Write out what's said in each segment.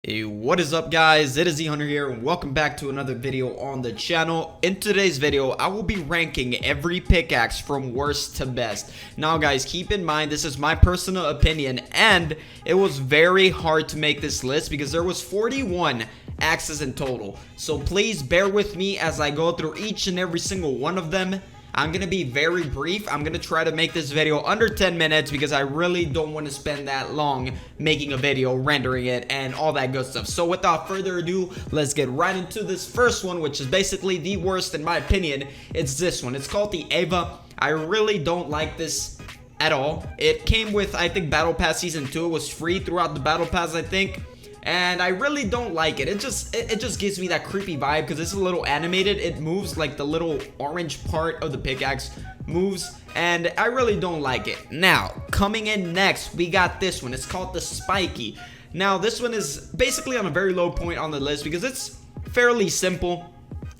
Hey, what is up guys? It is Hunter here and welcome back to another video on the channel. In today's video, I will be ranking every pickaxe from worst to best. Now guys, keep in mind this is my personal opinion and it was very hard to make this list because there was 41 axes in total. So please bear with me as I go through each and every single one of them. I'm going to be very brief. I'm going to try to make this video under 10 minutes because I really don't want to spend that long making a video, rendering it, and all that good stuff. So without further ado, let's get right into this first one, which is basically the worst in my opinion. It's this one. It's called the Ava. I really don't like this at all. It came with, I think, Battle Pass Season 2. It was free throughout the Battle Pass, I think. And I really don't like it. It just gives me that creepy vibe because it's a little animated. It moves like the little orange part of the pickaxe moves, and I really don't like it. Now, coming in next, we got this one. It's called the Spiky. Now, this one is basically on a very low point on the list because it's fairly simple.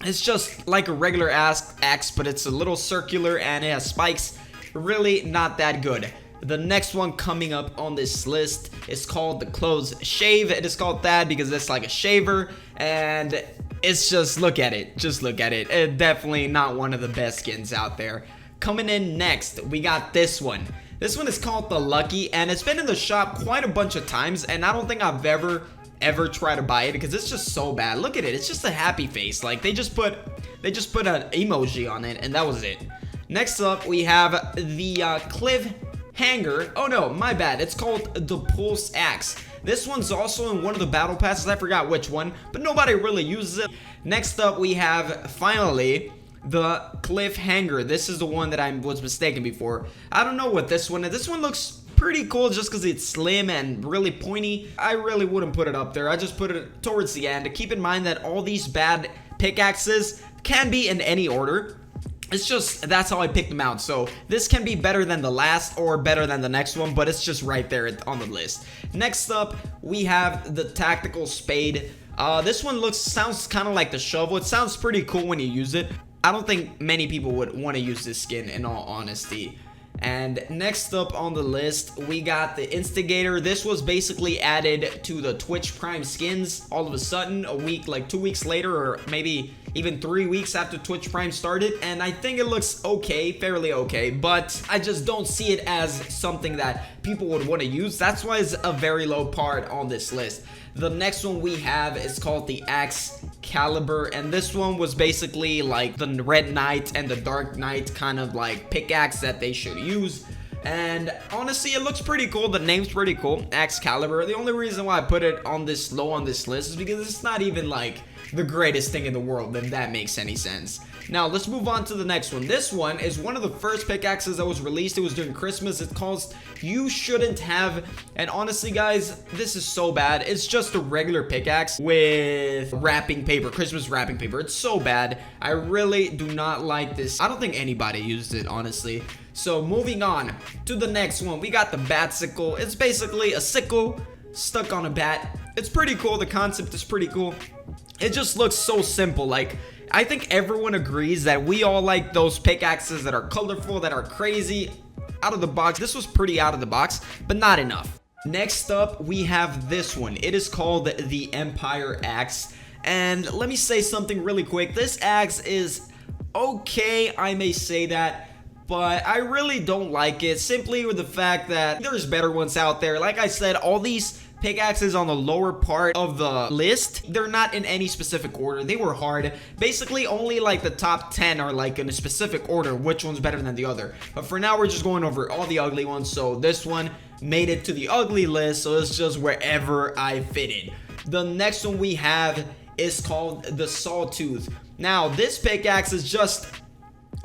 It's just like a regular axe, but it's a little circular and it has spikes. Really not that good. The next one coming up on this list is called the Clothes Shave. It is called that because it's like a shaver, and it's just, look at it. Just look at it. It's definitely not one of the best skins out there. Coming in next, we got this one. This one is called the Lucky, and it's been in the shop quite a bunch of times, and I don't think I've ever tried to buy it because it's just so bad. Look at it. It's just a happy face. Like they just put an emoji on it, and that was it. Next up, we have the Cliff Hanger. Oh no, my bad. It's called the Pulse Axe. This one's also in one of the battle passes. I forgot which one, but nobody really uses it. Next up, we have finally the Cliffhanger. This is the one that I was mistaken before. I don't know what this one is. This one looks pretty cool just because it's slim and really pointy. I really wouldn't put it up there. I just put it towards the end. Keep in mind that all these bad pickaxes can be in any order. It's just, that's how I picked them out. So this can be better than the last or better than the next one, but it's just right there on the list. Next up, we have the Tactical Spade. This one sounds kind of like the shovel. It sounds pretty cool when you use it. I don't think many people would want to use this skin in all honesty. And next up on the list, we got the Instigator. This was basically added to the Twitch Prime skins all of a sudden, a week, like 2 weeks later, or maybe even 3 weeks after Twitch Prime started. And I think it looks okay, fairly okay, but I just don't see it as something that people would want to use. That's why it's a very low part on this list. The next one we have is called the Axe Caliber, and this one was basically like the Red Knight and the Dark Knight kind of like pickaxe that they should use. And honestly, it looks pretty cool. The name's pretty cool, Axe Caliber. The only reason why I put it on this low on this list is because it's not even like the greatest thing in the world, if that makes any sense. Now let's move on to the next one. This one is one of the first pickaxes that was released. It was during Christmas. It's called You Shouldn't Have, and honestly guys, this is so bad. It's just a regular pickaxe with wrapping paper, Christmas wrapping paper. It's so bad. I really do not like this. I don't think anybody used it, honestly. So moving on to the next one, we got the Bat Sickle. It's basically a sickle stuck on a bat. It's pretty cool. The concept is pretty cool. It just looks so simple. Like, I think everyone agrees that we all like those pickaxes that are colorful, that are crazy, out of the box. This was pretty out of the box, but not enough. Next up, we have this one. It is called the Empire Axe. And let me say something really quick. This axe is okay, I may say that, but I really don't like it, simply with the fact that there's better ones out there. Like I said, all these pickaxes on the lower part of the list, they're not in any specific order. They were hard. Basically, only like the top 10 are like in a specific order, which one's better than the other. But for now, we're just going over all the ugly ones. So this one made it to the ugly list, so it's just wherever I fitted. The next one we have is called the Sawtooth. Now, this pickaxe is just,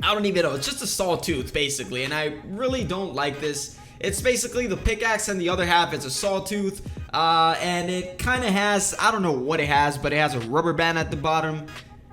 I don't even know, it's just a sawtooth basically, and I really don't like this. It's basically the pickaxe and the other half is a sawtooth, and it kind of has, I don't know what it has, but it has a rubber band at the bottom.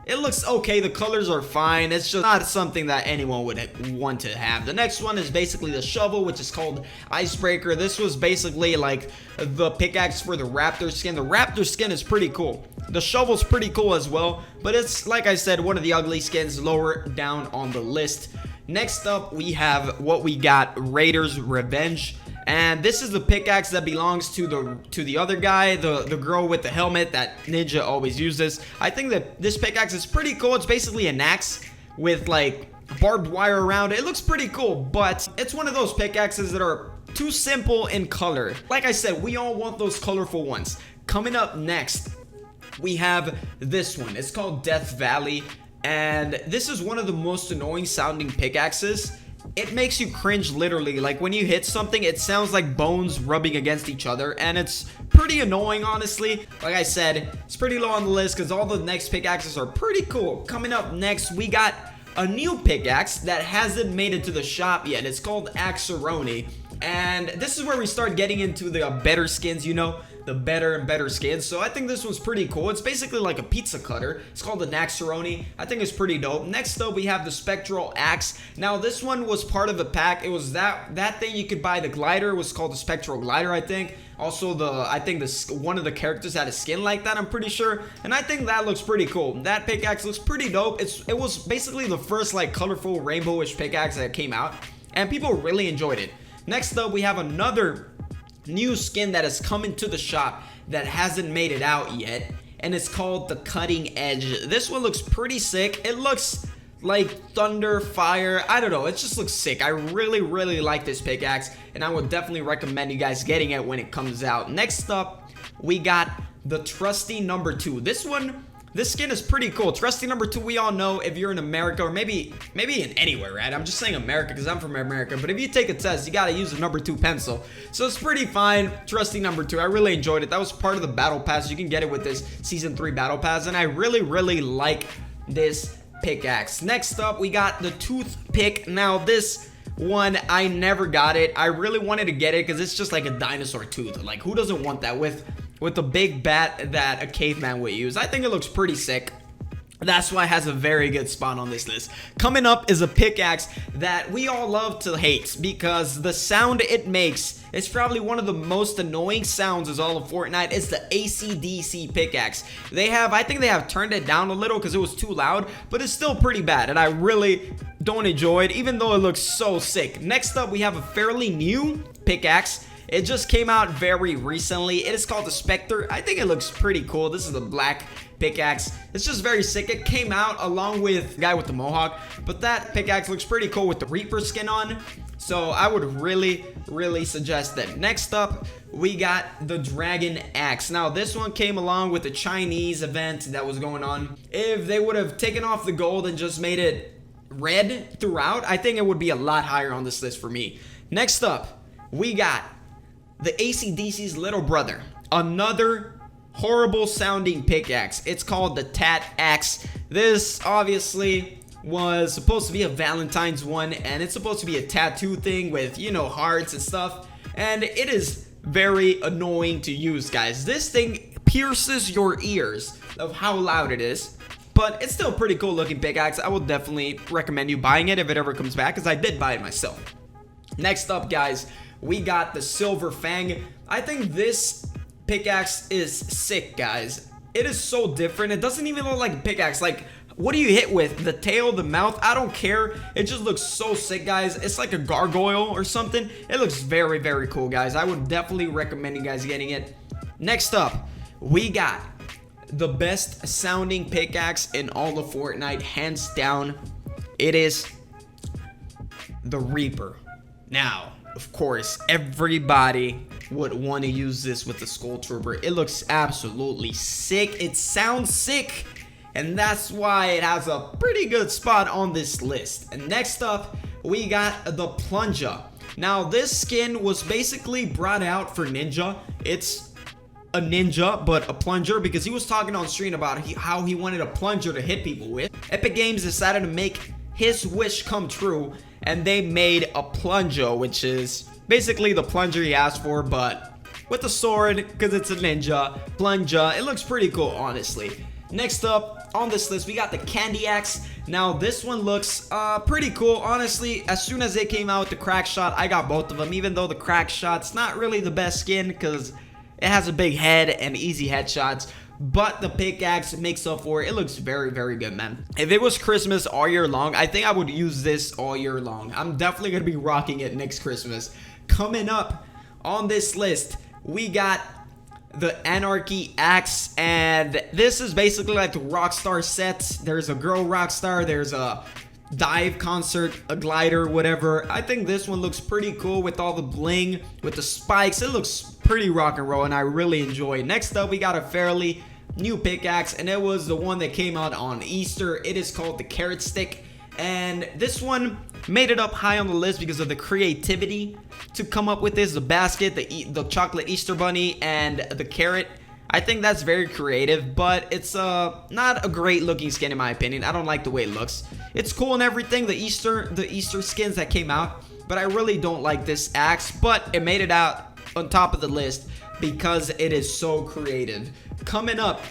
It looks okay, the colors are fine, it's just not something that anyone would want to have. The next one is basically the shovel, which is called Icebreaker. This was basically like the pickaxe for the raptor skin. The raptor skin is pretty cool. The shovel's pretty cool as well, but it's, like I said, one of the ugly skins lower down on the list. Next up, we have what we got, Raider's Revenge. And this is the pickaxe that belongs to the other guy, the girl with the helmet that Ninja always uses. I think that this pickaxe is pretty cool. It's basically an axe with like barbed wire around it. It looks pretty cool, but it's one of those pickaxes that are too simple in color. Like I said, we all want those colorful ones. Coming up next, we have this one. It's called Death Valley, and this is one of the most annoying sounding pickaxes. It makes you cringe literally. Like when you hit something, it sounds like bones rubbing against each other, and it's pretty annoying, honestly. Like I said, it's pretty low on the list because all the next pickaxes are pretty cool. Coming up next, we got a new pickaxe that hasn't made it to the shop yet. It's called Axeroni, and this is where we start getting into the better skins, you know, the better and better skins. So I think this one's pretty cool. It's basically like a pizza cutter. It's called an Axeroni. I think it's pretty dope. Next up, we have the Spectral Axe. Now this one was part of a pack. It was that thing you could buy. The glider was called the Spectral Glider, I think. Also, one of the characters had a skin like that, I'm pretty sure. And I think that looks pretty cool. That pickaxe looks pretty dope. It was basically the first like colorful rainbowish pickaxe that came out, and people really enjoyed it. Next up, we have another new skin that has come into the shop that hasn't made it out yet, and it's called the Cutting Edge. This one looks pretty sick. It looks like thunder, fire, I don't know, it just looks sick. I really like this pickaxe, and I would definitely recommend you guys getting it when it comes out. Next up, we got the Trusty number 2. This skin is pretty cool. Trusty number 2, we all know if you're in America, or maybe in anywhere, right? I'm just saying America because I'm from America, but if you take a test, you gotta use a number 2 pencil. So it's pretty fine. Trusty number 2, I really enjoyed it. That was part of the battle pass. You can get it with this season 3 battle pass, and I really like this pickaxe. Next up, we got the Toothpick. Now this one, I never got it. I really wanted to get it because it's just like a dinosaur tooth. Like, who doesn't want that with the big bat that a caveman would use? I think it looks pretty sick. That's why it has a very good spot on this list. Coming up is a pickaxe that we all love to hate because the sound it makes is probably one of the most annoying sounds as all of Fortnite. It's the AC/DC pickaxe. I think they have turned it down a little because it was too loud, but it's still pretty bad, and I really don't enjoy it, even though it looks so sick. Next up, we have a fairly new pickaxe. It just came out very recently. It is called the Spectre. I think it looks pretty cool. This is the black pickaxe. It's just very sick. It came out along with the guy with the mohawk, but that pickaxe looks pretty cool with the Reaper skin on. So I would really suggest that. Next up, we got the Dragon Axe. Now this one came along with the Chinese event that was going on. If they would have taken off the gold and just made it red throughout, I think it would be a lot higher on this list for me. Next up, we got the AC/DC's little brother, another horrible sounding pickaxe. It's called the Tat Axe. This obviously was supposed to be a Valentine's one, and it's supposed to be a tattoo thing with, you know, hearts and stuff, and it is very annoying to use, guys. This thing pierces your ears of how loud it is, but it's still a pretty cool looking pickaxe. I will definitely recommend you buying it if it ever comes back, because I did buy it myself. Next up, guys, we got the Silver Fang. I think this pickaxe is sick, guys. It is so different. It doesn't even look like a pickaxe. Like, what do you hit with? The tail, the mouth? I don't care. It just looks so sick, guys. It's like a gargoyle or something. It looks very cool, guys. I would definitely recommend you guys getting it. Next up, we got the best sounding pickaxe in all of Fortnite, hands down. It is the Reaper. Now, of course, everybody would want to use this with the Skull Trooper. It looks absolutely sick. It sounds sick, and that's why it has a pretty good spot on this list. And next up, we got the Plunger. Now, this skin was basically brought out for Ninja. It's a ninja, but a plunger, because he was talking on stream about how he wanted a plunger to hit people with. Epic Games decided to make his wish come true, and they made a plunger, which is basically the plunger he asked for, but with a sword, because it's a ninja. Plunger. It looks pretty cool, honestly. Next up on this list, we got the Candy Axe. Now, this one looks pretty cool, honestly. As soon as it came out with the Crack Shot, I got both of them, even though the Crack Shot's not really the best skin, because it has a big head and easy headshots. But the pickaxe makes up for it. It looks very good, man. If it was Christmas all year long, I think I would use this all year long. I'm definitely going to be rocking it next Christmas. Coming up, on this list, we got the Anarchy Axe, and this is basically like the Rockstar sets. There's a girl Rockstar, there's a dive concert, a glider, whatever. I think this one looks pretty cool with all the bling, with the spikes. It looks pretty rock and roll, and I really enjoy it. Next up, we got a fairly new pickaxe, and it was the one that came out on Easter. It is called the Carrot Stick, and this one made it up high on the list because of the creativity to come up with this. The basket, the chocolate Easter bunny, and the carrot. I think that's very creative, but it's not a great looking skin in my opinion. I don't like the way it looks. It's cool and everything, the Easter skins that came out, but I really don't like this axe. But it made it out on top of the list because it is so creative. Coming up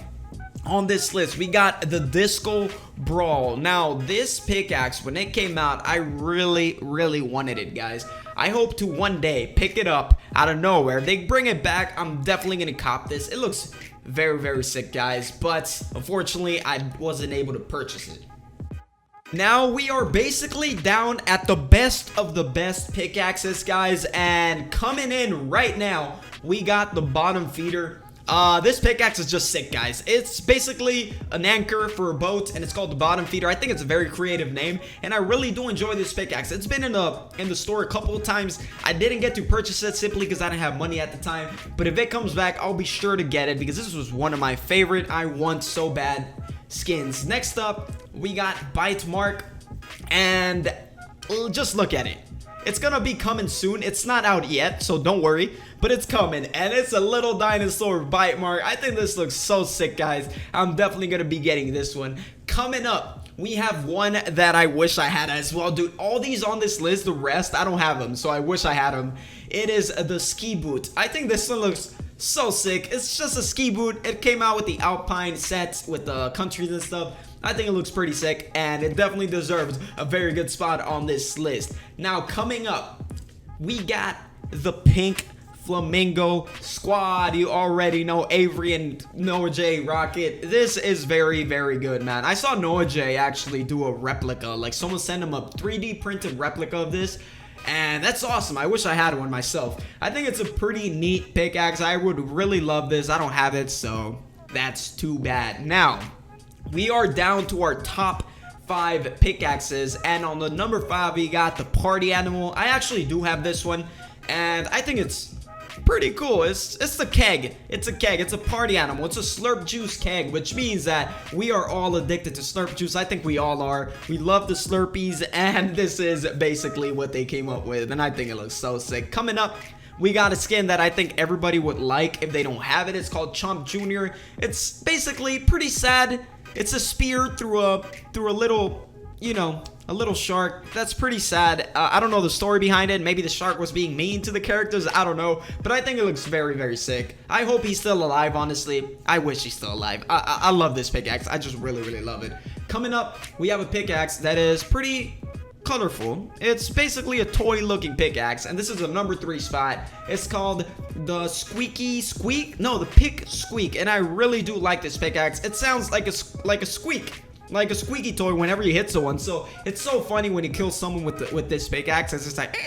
on this list, we got the Disco Brawl. Now, this pickaxe, when it came out, I really wanted it, guys. I hope to one day pick it up out of nowhere. They bring it back, I'm definitely gonna cop this. It looks very sick, guys, but unfortunately, I wasn't able to purchase it. Now, we are basically down at the best of the best pickaxes, guys, and coming in right now, we got the bottom feeder. This pickaxe is just sick, guys. It's basically an anchor for a boat, and it's called the bottom feeder. I think it's a very creative name, and I really do enjoy this pickaxe. It's been in the store a couple of times. I didn't get to purchase it simply because I didn't have money at the time, but if it comes back, I'll be sure to get it because this was one of my favorite I want so bad skins. Next up, we got Bite Mark, and just look at it. It's gonna be coming soon. It's not out yet, so don't worry, but it's coming, and it's a little dinosaur bite mark. I think this looks so sick, guys. I'm definitely gonna be getting this one. Coming up, we have one that I wish I had as well, dude. All these on this list, the rest, I don't have them, so I wish I had them. It is the ski boot. I think this one looks so sick. It's just a ski boot. It came out with the Alpine set with the countries and stuff. I think it looks pretty sick, and it definitely deserves a very good spot on this list. Now, coming up, we got the Pink Flamingo Squad. You already know Avery and Noah J Rocket. This is very good, man. I saw Noah J actually do a replica. Like, someone sent him a 3D printed replica of this, and that's awesome. I wish I had one myself. I think it's a pretty neat pickaxe. I would really love this. I don't have it, so that's too bad. Now, we are down to our top 5 pickaxes, and on the number 5, we got the Party Animal. I actually do have this one, and I think it's pretty cool. It's the keg. It's a keg. It's a party animal. It's a slurp juice keg, which means that we are all addicted to slurp juice. I think we all are. We love the Slurpees, and this is basically what they came up with, and I think it looks so sick. Coming up, we got a skin that I think everybody would like if they don't have it. It's called Chomp Jr. It's basically pretty sad. It's a spear through a little, you know, a little shark. That's pretty sad. I don't know the story behind it. Maybe the shark was being mean to the characters. I don't know. But I think it looks very sick. I hope he's still alive, honestly. I wish he's still alive. I love this pickaxe. I just really love it. Coming up, we have a pickaxe that is pretty colorful. It's basically a toy looking pickaxe, and this is the number 3 spot. It's called the Squeaky Squeak. No, the Pick Squeak, and I really do like this pickaxe. It sounds like a squeak, like a squeaky toy whenever you hit someone. So it's so funny when you kill someone with this pickaxe. It's just like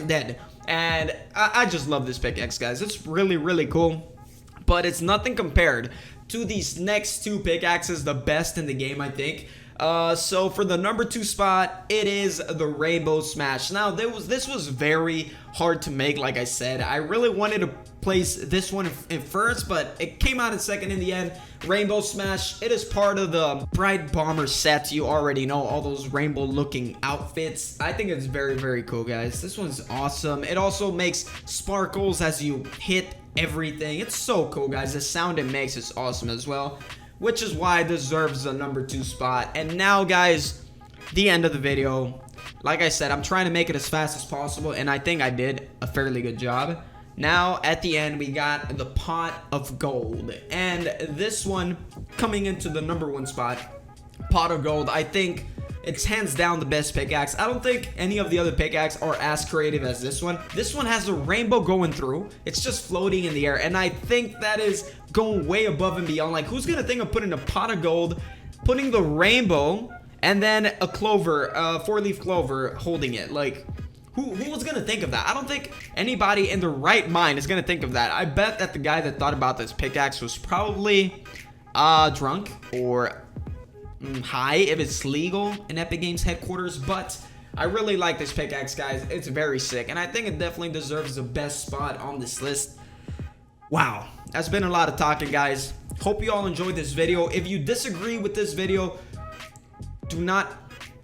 dead. And I just love this pickaxe, guys. It's really cool, but it's nothing compared to these next 2 pickaxes, the best in the game, I think. So for the number 2 spot, it is the Rainbow Smash. Now, this was very hard to make, like I said. I really wanted to place this one in first, but it came out in second in the end. Rainbow Smash, it is part of the Bright Bomber set. You already know all those rainbow looking outfits. I think it's very cool, guys. This one's awesome. It also makes sparkles as you hit everything. It's so cool, guys. The sound it makes is awesome as well, which is why it deserves the number 2 spot. And now, guys, the end of the video. Like I said, I'm trying to make it as fast as possible, and I think I did a fairly good job. Now, at the end, we got the Pot of Gold, and this one coming into the number 1 spot. Pot of Gold, I think it's hands down the best pickaxe. I don't think any of the other pickaxes are as creative as this one. This one has a rainbow going through. It's just floating in the air, and I think that is going way above and beyond. Like, who's gonna think of putting a pot of gold, putting the rainbow, and then a clover, 4-leaf clover holding it? Like, Who was gonna think of that? I don't think anybody in their right mind is gonna think of that. I bet that the guy that thought about this pickaxe was probably drunk or high if it's legal in Epic Games headquarters. But I really like this pickaxe, guys. It's very sick, and I think it definitely deserves the best spot on this list. Wow, that's been a lot of talking, guys. Hope you all enjoyed this video. If you disagree with this video, do not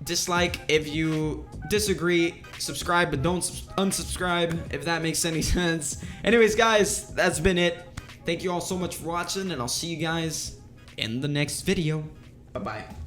dislike. If you disagree, subscribe, but don't unsubscribe, if that makes any sense. Anyways, guys, that's been it. Thank you all so much for watching, and I'll see you guys in the next video. Bye-bye.